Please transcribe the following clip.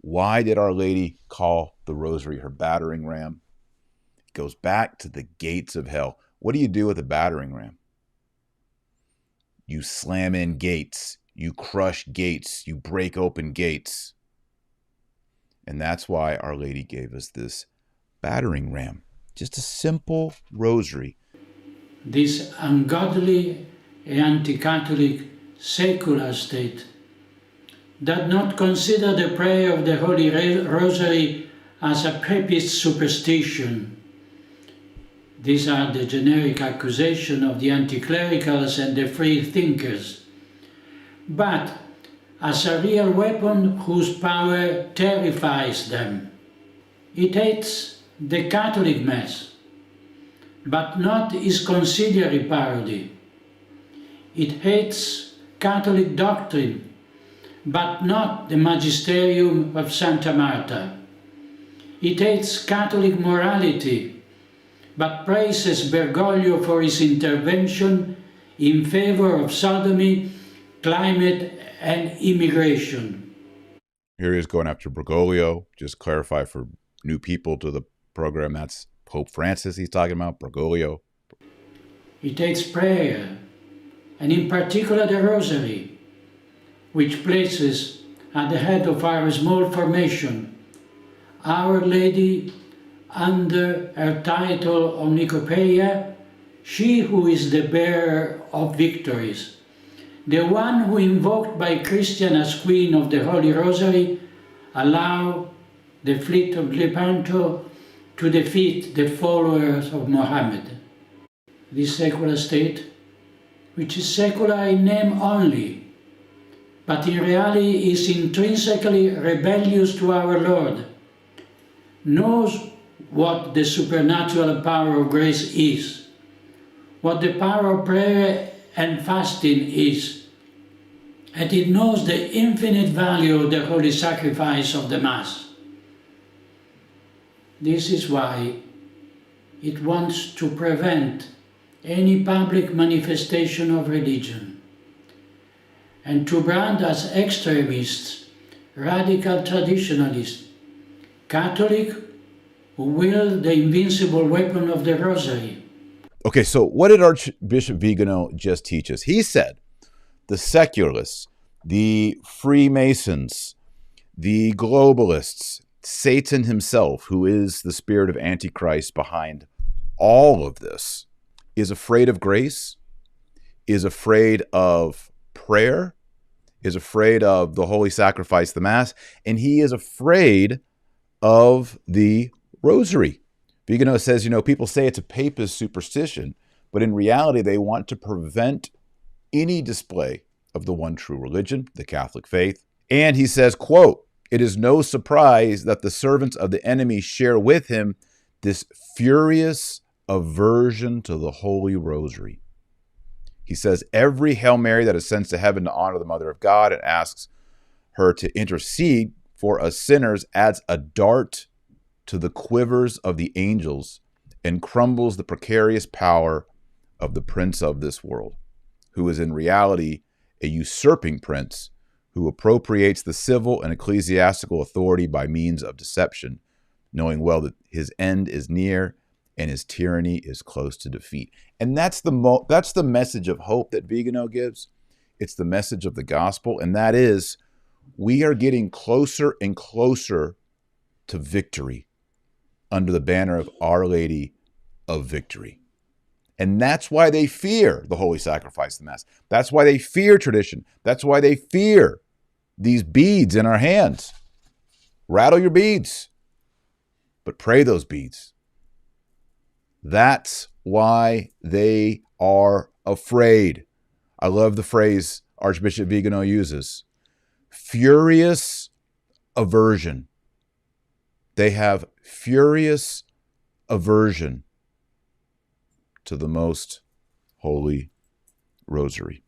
Why did Our Lady call the Rosary her battering ram? It goes back to the gates of hell. What do you do with a battering ram? You slam in gates, you crush gates, you break open gates. And that's why Our Lady gave us this battering ram. Just a simple rosary. This ungodly and anti-Catholic secular state does not consider the prayer of the Holy Rosary as a papist superstition. These are the generic accusations of the anti-clericals and the free thinkers, but as a real weapon whose power terrifies them. It hates the Catholic Mass, but not its conciliary parody. It hates Catholic doctrine, but not the magisterium of Santa Marta. It hates Catholic morality, but praises Bergoglio for his intervention in favor of sodomy, climate, and immigration. Here he is going after Bergoglio. Just clarify for new people to the program, that's Pope Francis he's talking about, Bergoglio. It hates prayer, and in particular the Rosary, which places at the head of our small formation Our Lady under her title of Nicopeia, she who is the bearer of victories, the one who, invoked by Christian as Queen of the Holy Rosary, allow the fleet of Lepanto to defeat the followers of Mohammed. This secular state, which is secular in name only, but in reality is intrinsically rebellious to our Lord, knows what the supernatural power of grace is, what the power of prayer and fasting is, and it knows the infinite value of the holy sacrifice of the Mass. This is why it wants to prevent any public manifestation of religion and to brand as extremists, radical traditionalists, Catholic who wield the invincible weapon of the Rosary. Okay, so what did Archbishop Vigano just teach us? He said the secularists, the Freemasons, the globalists, Satan himself, who is the spirit of Antichrist behind all of this, is afraid of grace, is afraid of prayer, is afraid of the holy sacrifice, the Mass, and he is afraid of the Rosary. Vigano says, people say it's a papist superstition, but in reality, they want to prevent any display of the one true religion, the Catholic faith. And he says, quote, "It is no surprise that the servants of the enemy share with him this furious aversion to the Holy Rosary." He says, every Hail Mary that ascends to heaven to honor the Mother of God and asks her to intercede for us sinners adds a dart to the quivers of the angels and crumbles the precarious power of the prince of this world, who is in reality a usurping prince who appropriates the civil and ecclesiastical authority by means of deception, knowing well that his end is near and his tyranny is close to defeat. And that's the message of hope that Vigano gives. It's the message of the gospel, and that is we are getting closer and closer to victory under the banner of Our Lady of Victory. And that's why they fear the holy sacrifice of the Mass. That's why they fear tradition. That's why they fear these beads in our hands. Rattle your beads, but pray those beads. That's why they are afraid. I love the phrase Archbishop Vigano uses. Furious aversion. They have furious aversion to the most holy Rosary.